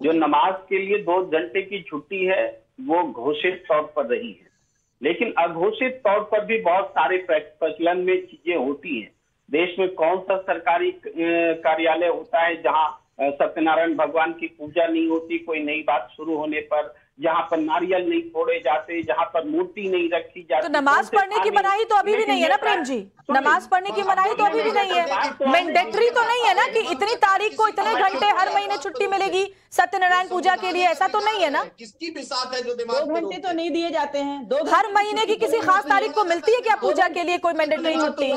Speaker 14: जो नमाज के लिए 2 घंटे की छुट्टी है वो घोषित तौर पर रही है, लेकिन अघोषित तौर पर भी बहुत सारे प्रचलन में चीजें होती हैं। देश में कौन सा सरकारी कार्यालय होता है जहां सत्यनारायण भगवान की पूजा नहीं होती कोई नई बात शुरू होने पर, जहां पर नारियल नहीं फोड़े जाते, जहां पर मूर्ति नहीं रखी जाती?
Speaker 1: तो नमाज पढ़ने की मनाही तो अभी भी नहीं है ना प्रेम जी? नमाज पढ़ने की मनाही तो अभी भी नहीं है, मैंडेटरी तो नहीं है ना कि इतनी तारीख को इतने घंटे हर महीने छुट्टी मिलेगी, सत्यनारायण पूजा के लिए, ऐसा तो नहीं है ना?
Speaker 12: किसकी भी साथ है जो दिमाग
Speaker 11: 2 घंटे तो नहीं दिए जाते हैं।
Speaker 1: हर महीने की किसी खास तारीख को मिलती है क्या पूजा के लिए कोई मैंडेटरी छुट्टी?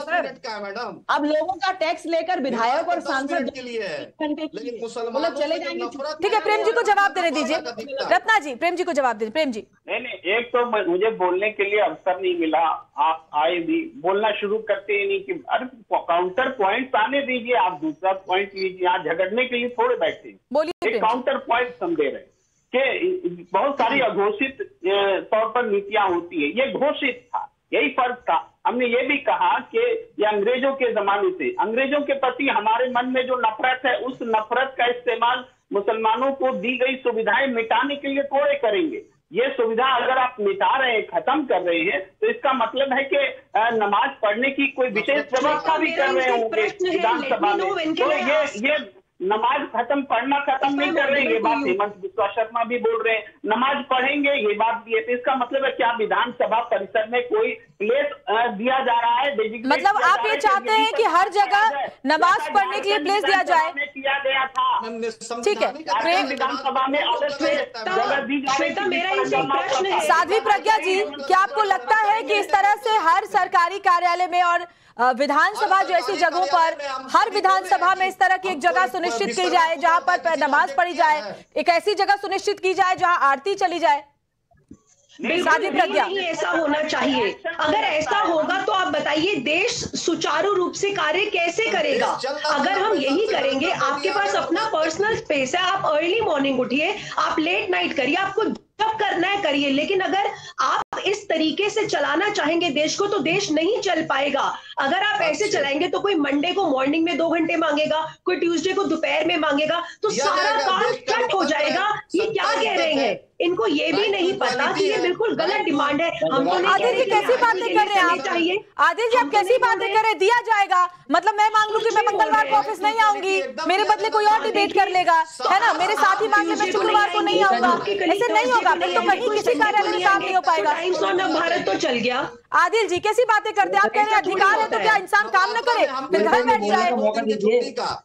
Speaker 12: मैडम
Speaker 11: अब लोगों का टैक्स लेकर विधायक और सांसद
Speaker 12: के लिए है,
Speaker 11: लेकिन
Speaker 12: मुसलमान
Speaker 11: चले जाएंगे।
Speaker 1: ठीक है, प्रेम जी को जवाब देने दीजिए। रत्ना जी, प्रेम जी को जवाब दीजिए। प्रेम जी,
Speaker 14: नहीं, एक तो मुझे बोलने के लिए अवसर नहीं मिला, आप आए भी बोलना शुरू करते ही नहीं कि अरे काउंटर पॉइंट आने दीजिए, आप दूसरा पॉइंट लीजिए, यहाँ झगड़ने के लिए थोड़े बैठे।
Speaker 1: बोलिए।
Speaker 14: एक काउंटर पॉइंट हम दे रहे कि बहुत सारी अघोषित तौर पर नीतियां होती है, ये घोषित था, यही फर्क था। हमने ये भी कहा कि ये अंग्रेजों के जमाने से अंग्रेजों के प्रति हमारे मन में जो नफरत है, उस नफरत का इस्तेमाल मुसलमानों को दी गई सुविधाएं मिटाने के लिए थोड़े करेंगे। ये सुविधा अगर आप मिटा रहे हैं, खत्म कर रहे हैं, तो इसका मतलब है कि नमाज पढ़ने की कोई विशेष व्यवस्था भी कर रहे होंगे विधानसभा में। तो ये नमाज खत्म नहीं कर रहे हैं, ये बात हेमंत बिस्वा शर्मा भी बोल रहे हैं, नमाज पढ़ेंगे, ये बात भी है। तो इसका मतलब है क्या विधानसभा परिसर में कोई प्लेस दिया जा रहा है?
Speaker 1: मतलब आप ये चाहते हैं कि हर जगह नमाज पढ़ने के लिए प्लेस दिया जाए?
Speaker 14: किया गया था,
Speaker 1: ठीक है,
Speaker 14: विधानसभा में
Speaker 13: श्वेता, मेरा एक प्रश्न है।
Speaker 1: साध्वी प्रज्ञा जी, क्या आपको लगता है कि इस तरह से हर सरकारी कार्यालय में और विधानसभा जैसी जगहों पर, हर विधानसभा में इस तरह की एक जगह सुनिश्चित की जाए जहां पर नमाज पढ़ी जाए, एक ऐसी जगह सुनिश्चित की जाए जहां आरती चली जाए?
Speaker 13: बिल्कुल नहीं ऐसा होना चाहिए। अगर ऐसा होगा तो आप बताइए देश सुचारू रूप से कार्य कैसे करेगा? अगर हम यही करेंगे, आपके पास अपना पर्सनल स्पेस है, आप अर्ली मॉर्निंग उठिए, आप लेट नाइट करिए, आपको जब करना है करिए, लेकिन अगर आप इस तरीके से चलाना चाहेंगे देश को तो देश नहीं चल पाएगा। अगर आप ऐसे चलाएंगे तो कोई मंडे को मॉर्निंग में 2 घंटे मांगेगा, कोई ट्यूसडे को दोपहर में मांगेगा, तो सारा काम कट हो जाएगा। ये क्या कह रहे हैं? इनको ये भी नहीं पता कि ये बिल्कुल गलत डिमांड है। हमको
Speaker 1: आदिल जी कैसी बातें कर रहे हैं आप? चाहिए आदिल जी, आप कैसी बातें कर रहे हैं? दिया जाएगा मतलब मैं मांग लूं कि मैं मंगलवार को ऑफिस नहीं आऊंगी, मेरे बदले कोई और डिबेट कर लेगा, है ना? मेरे साथी मांग ले मैं शुक्रवार को नहीं आऊंगा, ऐसे नहीं होगा। फिर तो कहीं किसी कार्यालय में काम नहीं हो पाएगा।
Speaker 13: भारत तो चल गया।
Speaker 1: आदिल जी कैसी बातें करते हैं आप? कह रहे हैं अधिकार है तो क्या इंसान काम न करे, फिर घर बैठ जाए,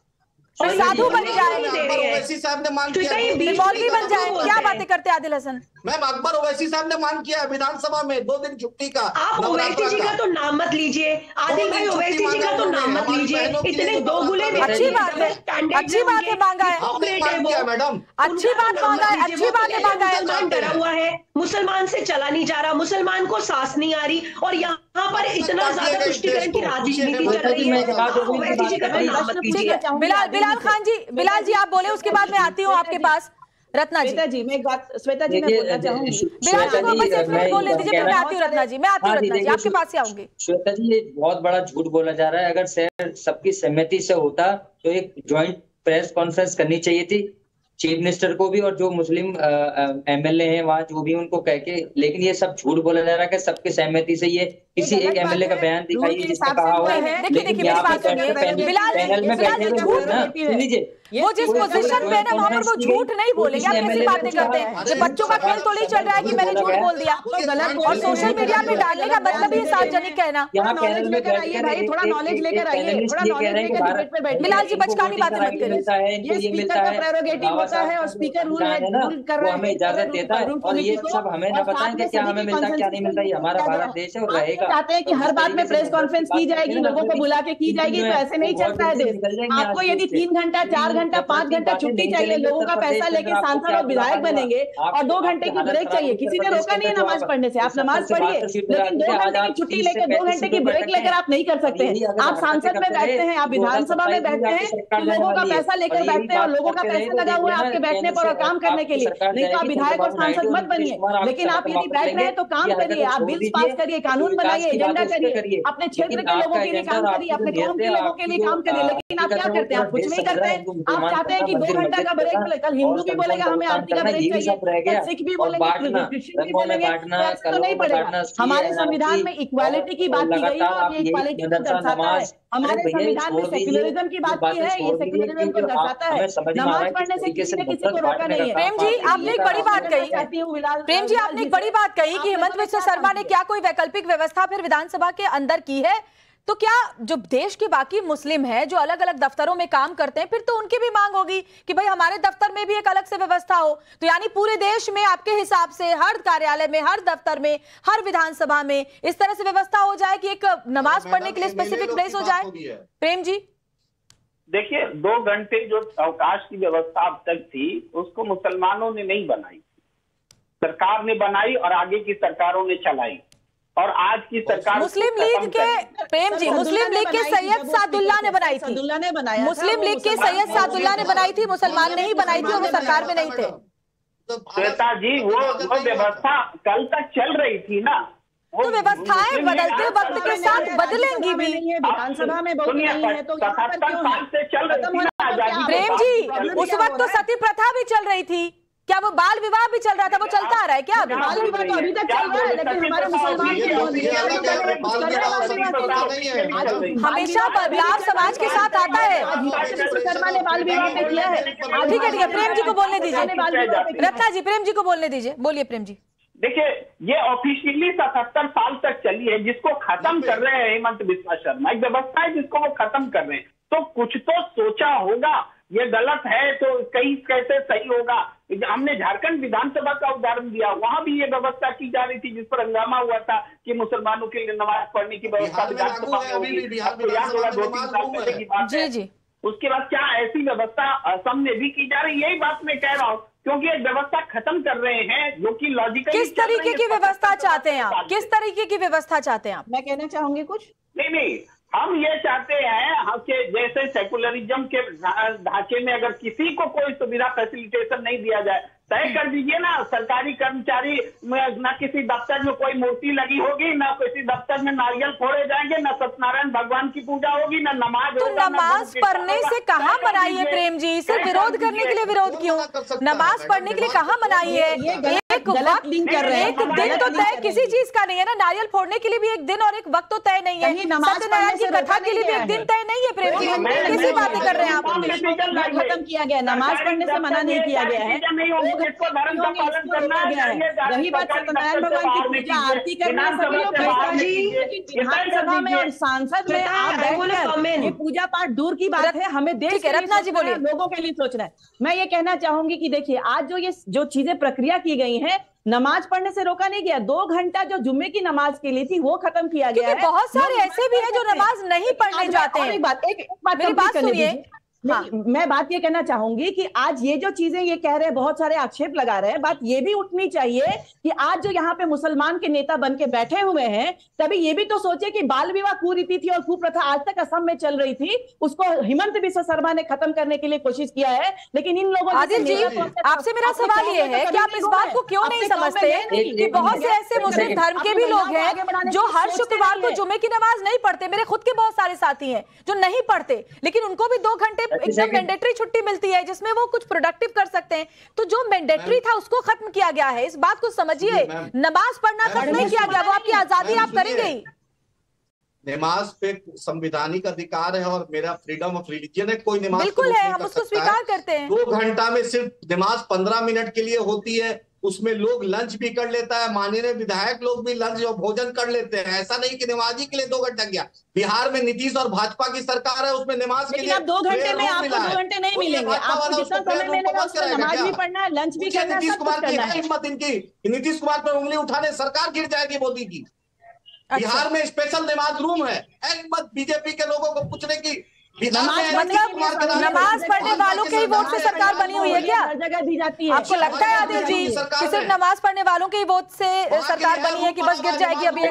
Speaker 1: साधु बन जाए,
Speaker 12: ओवैसी साहब ने मांग किया,
Speaker 1: मौलवी बन जाए? क्या बातें करते हैं आदिल हसन?
Speaker 12: मैम अकबर ओवैसी साहब ने मांग किया है विधानसभा में 2 दिन छुट्टी का।
Speaker 13: आप ओवैसी जी का तो नाम मत लीजिए, आदिल भाई ओवैसी जी का तो नाम मत लीजिए, इतने दोगुले।
Speaker 1: अच्छी बात है, अच्छी बात है, मांगा है
Speaker 12: मैडम,
Speaker 1: अच्छी बात मांगा है, अच्छी बात है, मांगा है।
Speaker 13: मुसलमान डरा हुआ है, मुसलमान से चला नहीं जा रहा, मुसलमान को सांस नहीं आ रही, और यहाँ पर इतना ज्यादा तुष्टिकरण की राजनीति चल रही है। ओवैसी जी का तो नाम मत लीजिए।
Speaker 1: बिलाल खान जी, बिलाल जी आप बोले, उसके बाद मैं आती हूँ आपके पास। रत्ना जी,
Speaker 11: मैं एक बात श्वेता जी मैं बोलना चाहूंगी।
Speaker 1: बिलाल जी को बस एक मिनट बोल दीजिए, फिर मैं आती हूँ रत्ना जी, मैं आती हूँ रत्ना जी, आपके पास ही आऊंगी।
Speaker 17: श्वेता जी, ये बहुत बड़ा झूठ बोला जा रहा है। अगर शहर सबकी सहमति से होता तो एक ज्वाइंट प्रेस कॉन्फ्रेंस करनी चाहिए थी, चीफ मिनिस्टर को भी और जो मुस्लिम एमएलए हैं वहाँ जो भी उनको कह के, लेकिन ये सब झूठ बोला जा रहा है कि सबकी सहमति से। ये किसी एक एमएलए का बयान दिखाइए जिसने कहा हो, लेकिन यहाँ पे पैनल में बैठे लोग ना, सुन लीजिए,
Speaker 1: वो जिस पोजीशन पे है वहाँ पर वो झूठ नहीं बोलेंगे। आप कैसी बातें करते हैं? ये बच्चों का खेल तो नहीं चल रहा है कि मैंने झूठ बोल दिया, और सोशल मीडिया पे डालने का मतलब ही सार्वजनिक कहना।
Speaker 11: नॉलेज लेकर आइए भाई, थोड़ा नॉलेज लेकर आइए, थोड़ा नॉलेज लेकर डिबेट पे बैठिए।
Speaker 1: बिलाल जी बचकानी बातें मत करिए,
Speaker 11: ये स्पीकर का प्रेरोगेटिव होता है और स्पीकर रूल कर रहा है,
Speaker 17: हमें इजाजत देता है, और ये सब हमें न बताएं कि क्या हमें मिलता क्या नहीं मिलता। ये हमारा भारत देश है और रहेगा।
Speaker 11: चाहते हैं कि हर बात में प्रेस कॉन्फ्रेंस की जाएगी, लोगों को बुला के की जाएगी, तो ऐसे नहीं चलता है देश। आपको यदि 3 घंटा 4 घंटा 5 घंटा छुट्टी चाहिए, लोगों का पैसा लेके सांसद और विधायक बनेंगे, और 2 घंटे की ब्रेक चाहिए, किसी ने रोका नहीं है नमाज पढ़ने से, आप नमाज पढ़िए, लेकिन 2 घंटे की छुट्टी लेकर 2 घंटे की ब्रेक लेकर आप नहीं कर सकते हैं। आप सांसद में बैठते हैं, आप विधानसभा में बैठते हैं, तो लोगों का पैसा लेकर बैठते हैं, और लोगों का पैसा लगा हुआ है आपके बैठने पर और काम करने के लिए। नहीं तो आप विधायक और सांसद मत बनिए, लेकिन आप यदि बैठ रहे हैं तो काम करिए, आप बिल्स पास करिए, कानून बनाइए, एजेंडा करिए, अपने क्षेत्र के लोगों के लिए काम करिए, अपने कौम के लोगों के लिए काम करिए। लेकिन आप क्या करते हैं? आप कुछ नहीं करते हैं। आप चाहते हैं कि 2 घंटा का ब्रेक, कल हिंदू भी बोलेगा हमें आरती का ब्रेक चाहिए, सिख भी बोलेंगे, क्रिश्चियन भी बोलेंगे, ऐसा तो नहीं पड़ेगा। हमारे संविधान में इक्वालिटी की बात की गई है, और ये इक्वालिटी को दर्शाता है। हमारे संविधान में सेक्युलरिज्म की बात की है, ये सेक्युलरिज्म को दर्शाता है। नमाज पढ़ने से किसी ने किसी को रोका नहीं है।
Speaker 1: प्रेम जी, आपने एक बड़ी बात कही, प्रेम जी आपने एक बड़ी बात कही कि हेमंत बिस्वा शर्मा ने क्या कोई वैकल्पिक व्यवस्था फिर विधानसभा के अंदर की है? तो क्या जो देश के बाकी मुस्लिम हैं जो अलग अलग दफ्तरों में काम करते हैं, फिर तो उनकी भी मांग होगी कि भाई हमारे दफ्तर में भी एक अलग से व्यवस्था हो। तो यानी पूरे देश में आपके हिसाब से हर कार्यालय में, हर दफ्तर में, हर विधानसभा में इस तरह से व्यवस्था हो जाए कि एक नमाज पढ़ने के लिए स्पेसिफिक प्लेस हो जाए। प्रेम जी,
Speaker 14: देखिए 2 घंटे जो अवकाश की व्यवस्था अब तक थी उसको मुसलमानों ने नहीं बनाई, सरकार ने बनाई और आगे की सरकारों ने चलाई। और आज की सरकार
Speaker 1: मुस्लिम लीग के प्रेम जी, मुस्लिम लीग के सैयद सादुल्ला ने बनाई थी, मुस्लिम लीग के सैयद सादुल्ला ने बनाई थी, मुसलमान ने ही बनाई थी और वो सरकार में नहीं थे।
Speaker 14: श्वेता जी वो व्यवस्था कल तक चल रही थी ना,
Speaker 1: तो व्यवस्थाएं बदलते वक्त के साथ बदलेंगी भी।
Speaker 13: विधानसभा में बहुत नहीं है तो
Speaker 14: 77 साल से चल रही थी ना आजादी।
Speaker 1: प्रेम जी, उस वक्त तो सती प्रथा भी चल रही थी, क्या वो बाल विवाह भी चल रहा था? वो चलता आ रहा है क्या अभी?
Speaker 13: बाल विवाह तो अभी तक चल रहा है, लेकिन हमारे मुसलमान
Speaker 1: हमेशा बदलाव समाज के साथ आता है।
Speaker 13: शर्मा ने बाल विवाह पे किया है।
Speaker 1: ठीक है ठीक है, प्रेम जी को बोलने दीजिए। रत्ना जी, प्रेम जी को बोलने दीजिए, बोलिए प्रेम जी।
Speaker 14: देखिए ये ऑफिशियली 77 साल तक चली है, जिसको खत्म कर रहे हैं हेमंत बिस्वा शर्मा, एक व्यवस्था है जिसको वो खत्म कर रहे हैं। तो कुछ तो सोचा होगा, ये गलत है तो कहीं कैसे सही होगा। हमने झारखंड विधानसभा का उदाहरण दिया, वहां भी ये व्यवस्था की जा रही थी जिस पर हंगामा हुआ था कि मुसलमानों के लिए नमाज पढ़ने की व्यवस्था विधानसभा में होगी। आपको याद होगा 2-3 साल पहले की बात है।
Speaker 1: जी।
Speaker 14: उसके बाद क्या ऐसी व्यवस्था असम में भी की जा रही, यही बात मैं कह रहा हूँ, क्योंकि एक व्यवस्था खत्म कर रहे हैं जो कि लॉजिकल।
Speaker 1: किस तरीके की व्यवस्था चाहते हैं आप? किस तरीके की व्यवस्था चाहते हैं आप?
Speaker 13: मैं कहना चाहूंगी कुछ
Speaker 14: नहीं, हम ये चाहते हैं कि जैसे सेकुलरिज्म के ढांचे में अगर किसी को कोई सुविधा फैसिलिटेशन नहीं दिया जाए, तय कर दीजिए ना सरकारी कर्मचारी न किसी दफ्तर में कोई मूर्ति लगी होगी, न किसी दफ्तर में नारियल फोड़े जाएंगे, न सत्यनारायण भगवान की पूजा होगी, न नमाज
Speaker 1: तो नमाज पढ़ने से कहाँ मनाई है प्रेम जी? सिर्फ विरोध करने के लिए विरोध क्यों? नमाज पढ़ने के लिए कहाँ मनाई है? एक वक्त, एक दिन तो तय किसी चीज का नहीं है ना। नारियल फोड़ने के लिए भी एक दिन और एक वक्त तो तय नहीं है। सत्यनारायण की कथा के लिए भी एक दिन तय नहीं है। प्रेम जी, किसी बातें कर रहे हैं आप?
Speaker 13: खत्म किया गया, नमाज पढ़ने से मना नहीं किया गया है। रही बात सत्यनारायण भगवान की पूजा आरती करना, सभी लोग विधानसभा में और सांसद में आप बैठकर ये पूजा पाठ दूर की बात है, हमें देश के
Speaker 1: रत्ना जी बोलिए,
Speaker 13: लोगों के लिए सोचना है। मैं ये कहना चाहूंगी कि देखिए आज जो चीजें प्रक्रिया की गई है, नमाज पढ़ने से रोका नहीं गया। 2 घंटा जो जुम्मे की नमाज के लिए थी वो खत्म किया गया है।
Speaker 1: बहुत सारे ऐसे भी हैं जो नमाज नहीं पढ़ने जाते हैं।
Speaker 13: एक बात सुनिए, हाँ। मैं बात ये कहना चाहूंगी कि आज ये जो चीजें ये कह रहे हैं, बहुत सारे आक्षेप लगा रहे हैं, बात ये भी उठनी चाहिए कि आज जो यहाँ पे मुसलमान के नेता बन के बैठे हुए हैं, तभी ये भी तो सोचे कि बाल विवाह कुरीति थी और कुप्रथा आज तक असम में चल रही थी, उसको हेमंत बिस्वा शर्मा ने खत्म करने के लिए कोशिश किया है। लेकिन इन लोगों
Speaker 1: आदिल जी, आपसे मेरा सवाल ये है कि आप इस बात को क्यों नहीं समझते कि बहुत से ऐसे मुस्लिम धर्म के भी लोग हैं जो हर शुक्रवार को जुम्मे की नमाज नहीं पढ़ते। मेरे खुद के बहुत सारे साथी हैं जो नहीं पढ़ते, लेकिन उनको भी 2 घंटे एकदम मैंडेटरी छुट्टी मिलती है जिसमें वो कुछ प्रोडक्टिव कर सकते हैं। तो जो मैंडेटरी था उसको खत्म किया गया है, इस बात को समझिए। नमाज पढ़ना खत्म नहीं किया गया, वो आपकी आजादी आप करेंगे ही।
Speaker 12: नमाज पे संवैधानिक अधिकार है और मेरा फ्रीडम ऑफ रिलीजन है, कोई नमाज
Speaker 1: बिल्कुल है, हम उसको स्वीकार करते हैं।
Speaker 12: 2 घंटा में सिर्फ नमाज 15 मिनट के लिए होती है, उसमें लोग लंच भी कर लेता है, माननीय विधायक लोग भी लंच और भोजन कर लेते हैं। ऐसा नहीं कि नमाजी के लिए 2 घंटा गया। बिहार में नीतीश और भाजपा की सरकार है, उसमें नमाज के लिए
Speaker 13: 2 घंटे में आपको 2 घंटे नहीं मिलेंगे। आपको जितना समय मिलेगा उसमें नमाज भी पढ़ना है, लंच भी करना है।
Speaker 12: नीतीश कुमार की हिम्मत इनकी, नीतीश कुमार पर उंगली उठाने सरकार गिर जाएगी मोदी की। बिहार में स्पेशल नमाज रूम है, हिम्मत बीजेपी के लोगों को पूछने की।
Speaker 1: नमाज पढ़ने वालों के ही वोट से सरकार बनी हुई है क्या?
Speaker 13: जगह दी जाती है।
Speaker 1: आपको लगता है आदिल जी कि सिर्फ नमाज पढ़ने वालों के ही वोट से सरकार बनी है कि बस गिर जाएगी अभी?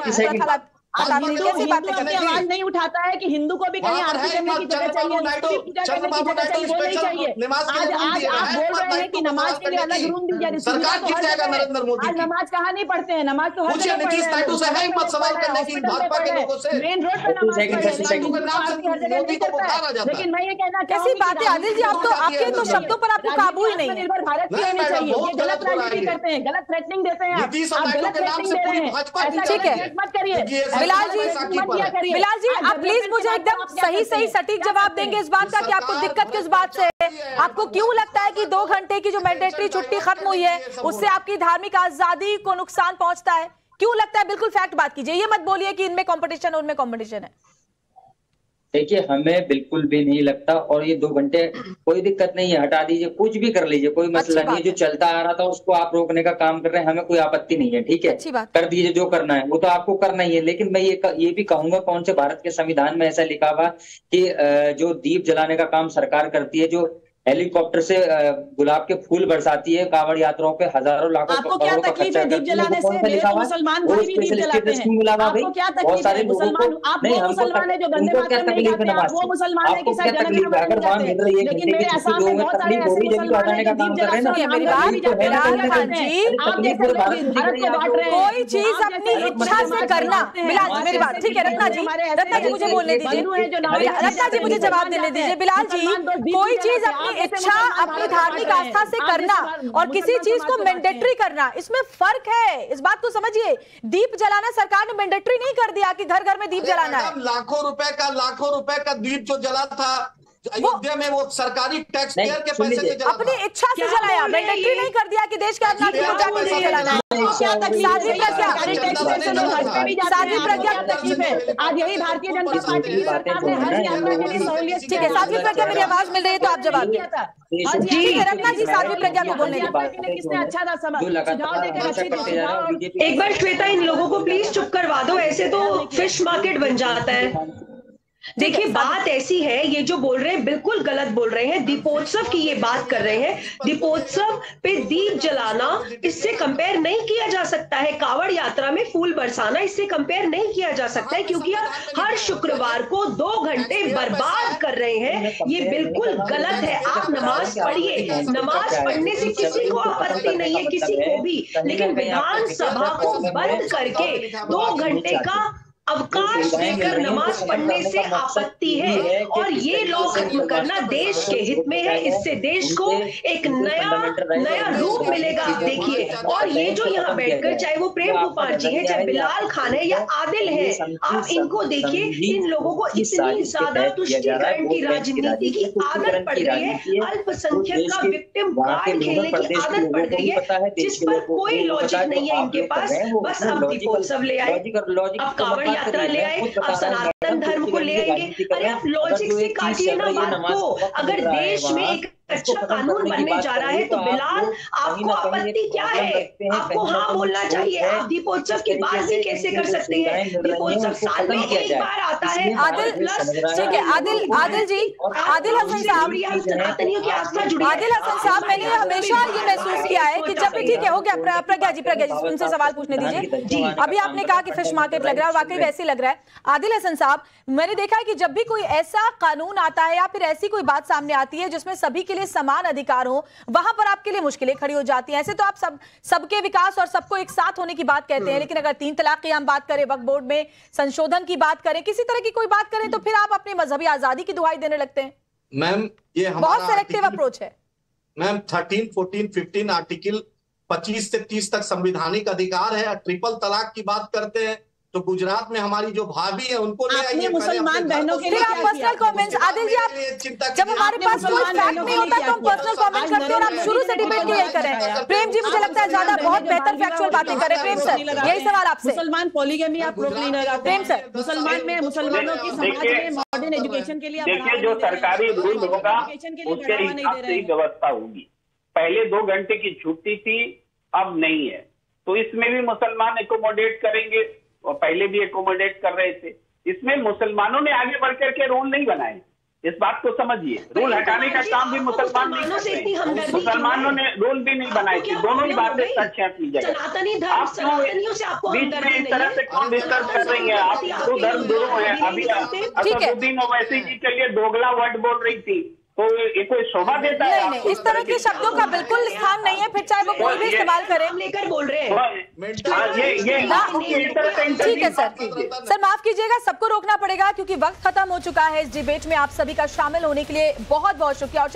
Speaker 1: कैसी बातें करते हैं?
Speaker 13: आवाज नहीं उठाता है कि हिंदू को भी कहीं आरती करने की जगह चाहिए, पूजा करने की जगह चाहिए, वो नहीं चाहिए। आज आप बोल रहे हैं कि नमाज के लिए अलग रूम दी जा रही है।
Speaker 12: सरकार गिर जाएगा नरेंद्र मोदी।
Speaker 13: आज नमाज कहाँ नहीं पढ़ते हैं? नमाज तो हर जगह
Speaker 12: नीतीश नायडू से है हिम्मत सवाल करने की भाजपा के लोगों से।
Speaker 13: मेन रोड पर नमाज पढ़ते। लेकिन मैं ये कहना
Speaker 1: कैसी बात है आदिल जी, आप तो आपके तो शब्दों पर आपको काबू ही नहीं है।
Speaker 13: निर्भर भारत की होनी चाहिए। ये गलत राजनीति करते हैं, गलत थ्रेटनिंग देते हैं, आप गलत थ्रेटनिंग दे रहे हैं।
Speaker 1: ठीक है,
Speaker 13: मत करिए।
Speaker 1: बिलाल जी आप प्लीज मुझे एकदम सही सटीक जवाब देंगे इस बात का कि आपको दिक्कत किस बात से है? आपको क्यों लगता है कि 2 घंटे की जो मैंडेटरी छुट्टी खत्म हुई है उससे आपकी धार्मिक आजादी को नुकसान पहुंचता है? क्यों लगता है? बिल्कुल फैक्ट बात कीजिए, ये मत बोलिए कि इनमें कंपटीशन है उनमें कंपटीशन है।
Speaker 17: देखिए हमें बिल्कुल भी नहीं लगता, और ये 2 घंटे कोई दिक्कत नहीं है, हटा दीजिए, कुछ भी कर लीजिए, कोई मसला नहीं है। जो चलता आ रहा था उसको आप रोकने का काम कर रहे हैं, हमें कोई आपत्ति नहीं है, ठीक है, कर दीजिए जो करना है, वो तो आपको करना ही है। लेकिन मैं ये भी कहूंगा, कौन से भारत के संविधान में ऐसा लिखा हुआ कि जो दीप जलाने का काम सरकार करती है, जो हेलीकॉप्टर से गुलाब के फूल बरसाती है कांवड़ यात्राओं पे हजारों लाखों करोड़ों का खर्चा करती है, वो कौन सा लिखा हुआ? वो स्पेशल स्टेटस क्यों मिला हुआ भाई? बहुत सारे लोगों को नहीं, हमको उनको क्या तकलीफ है नमाज से? आपको क्या तकलीफ है? अगर वहां मिल रही है घंटे की छुट्टी, लोगों में तकलीफ होगी जब तो हटाने का काम कर रहे हैं ना।
Speaker 1: कोई चीज अपनी इच्छा से करना, बिलाल मेरी बात ठीक है, रत्ना जी मुझे बोलने दीजिए, रत्ना जी मुझे जवाब देने दीजिए। बिलाल जी, कोई चीज अपनी इच्छा अपनी धार्मिक आस्था से करना और किसी चीज को मैंडेटरी करना, इसमें फर्क है, इस बात को समझिए। दीप जलाना सरकार ने मैंडेटरी नहीं कर दिया कि घर घर में दीप जलाना है।
Speaker 12: लाखों रुपए का दीप जो जला था अयोध्या में, वो सरकारी टैक्स पेयर के पैसे से जला,
Speaker 1: अपनी इच्छा से जलाया, मैंडेटरी नहीं कर दिया कि देश के अपना जलाना है। साध्वी प्रज्ञा तकलीफ है, आज यही भारतीय जनता पार्टी की सरकार ने हर यात्रा के लिए सहूलियत। ठीक है साध्वी प्रज्ञा, मेरी आवाज मिल रही है तो आप जवाब दिया था। ठीक है रत्ना जी, साध्वी प्रज्ञा को बोलने किसने अच्छा था सुझाव देकर।
Speaker 13: एक बार श्वेता इन लोगों को प्लीज चुप करवा दो, ऐसे तो फिश मार्केट बन जाता है। देखिए बात ऐसी है, ये जो बोल रहे हैं बिल्कुल गलत बोल रहे हैं। दीपोत्सव की ये बात कर रहे हैं, दीपोत्सव पे दीप जलाना इससे कंपेयर नहीं किया जा सकता है। कांवड़ यात्रा में फूल बरसाना इससे कंपेयर नहीं किया जा सकता है, क्योंकि आप हर शुक्रवार को 2 घंटे बर्बाद कर रहे हैं, ये बिल्कुल गलत है। आप नमाज पढ़िए, नमाज पढ़ने से किसी को आपत्ति नहीं है, किसी को भी, लेकिन विधानसभा को बंद करके 2 घंटे का अवकाश देकर नमाज पढ़ने से आपत्ति है, और ये लॉ खत्म करना देश के हित में है। इससे देश को एक नया रूप मिलेगा। आप देखिए, और ये जो यहाँ बैठकर, चाहे वो प्रेम कुमार जी है, चाहे बिलाल खान है या आदिल है, आप इनको देखिए, इन लोगों को इतनी ज्यादा तुष्टीकरण की राजनीति की आदत पड़ गई है, अल्पसंख्यक का विक्टिम कार्ड खेलने की आदत पड़ गई है, जिस पर कोई लॉजिक नहीं है इनके पास। बस अब दीपोत्सव ले आए, अब कांवड़ यात्रा ले आए, अब सनातन धर्म को ले आएंगे। अरे आप लॉजिक से काटिए ना बात को। अगर देश में एक अच्छा कानून बनने जा रहा है तो बिलाल आपको आपत्ति क्या है? आपको हाँ बोलना चाहिए। आप दीपोत्सव की बात भी कैसे कर सकते हैं? दीपोत्सव साल में एक बार आता है।
Speaker 1: आदिल, ठीक है आदिल जी, आदिल हसन साहब,
Speaker 13: सनातनियों की आस्था जुड़ी।
Speaker 1: आदिल हसन साहब, मैंने हमेशा ये महसूस किया है कि जब भी, ठीक है हो गया, प्रज्ञा जी उनसे सवाल पूछने दीजिए। अभी आपने कहा कि फिश मार्केट लग रहा है, वाकई वैसे लग रहा है। आदिल हसन साहब, मैंने देखा है कि जब भी कोई ऐसा कानून आता है या फिर ऐसी कोई बात सामने आती है जिसमें सभी के लिए समान अधिकार हो, वहां पर आपके लिए मुश्किलें खड़ी हो जाती हैं। ऐसे तो आप सबके विकास और सबको एक साथ होने की बात कहते हैं, लेकिन अगर 3 तलाक की हम बात करें, वक्फ बोर्ड में संशोधन की बात करें, किसी तरह की कोई बात करें, तो फिर आप अपनी मजहबी आजादी की दुहाई देने लगते हैं।
Speaker 12: मैम ये
Speaker 1: बहुत सेलेक्टिव अप्रोच है।
Speaker 12: मैम 13, 14, 15 आर्टिकल 25 से 30 तक संवैधानिक अधिकार है। ट्रिपल तलाक की बात करते हैं तो गुजरात में हमारी जो भाभी है उनको ले आइए।
Speaker 1: मुसलमान बहनों के लिए आप पर्सनल कमेंट्स, आदिल जी, आप जब हमारे पास कोई फैक्ट नहीं होता तो हम पर्सनल कमेंट करते हैं, और आप शुरू से डिबेट यही करें। प्रेम जी, मुझे लगता है ज्यादा बहुत बेहतर फैक्चुअल बातें करें। प्रेम सर, यही सवाल आपसे।
Speaker 11: मुसलमान पॉलीगैमी आप रोक नहीं लगाते।
Speaker 1: प्रेम सर,
Speaker 11: मुसलमानों की समाज में मॉडर्न एजुकेशन के लिए
Speaker 14: देखिए, जो सरकारी रूल होगा उसके हिसाब से ही व्यवस्था होगी। पहले 2 घंटे की छुट्टी थी, अब नहीं है, तो इसमें भी मुसलमान एकोमोडेट करेंगे, और पहले भी एकोमोडेट कर रहे थे। इसमें मुसलमानों ने आगे बढ़कर के रूल नहीं बनाए, इस बात को समझिए। रूल हटाने का काम भी मुसलमान नहीं करते हैं, मुसलमानों ने रूल भी नहीं बनाए थे। दोनों ही बातें सच है अपनी जगह। आप क्यों बीच में इस तरह से कौन डिस्कस कर रही है? आप दो धर्म गुरु है। अभी असदुद्दीन ओवैसी जी के लिए दोगला वर्ड बोल रही थी, तो ये कोई शोभा देता है?
Speaker 1: नहीं, इस तरह के शब्दों का बिल्कुल स्थान नहीं है, फिर चाहे वो कोई भी इस्तेमाल करे।
Speaker 13: लेकर बोल रहे हैं।
Speaker 1: ठीक है सर, माफ कीजिएगा, सबको रोकना पड़ेगा क्योंकि वक्त खत्म हो चुका है। इस डिबेट में आप सभी का शामिल होने के लिए बहुत बहुत शुक्रिया। और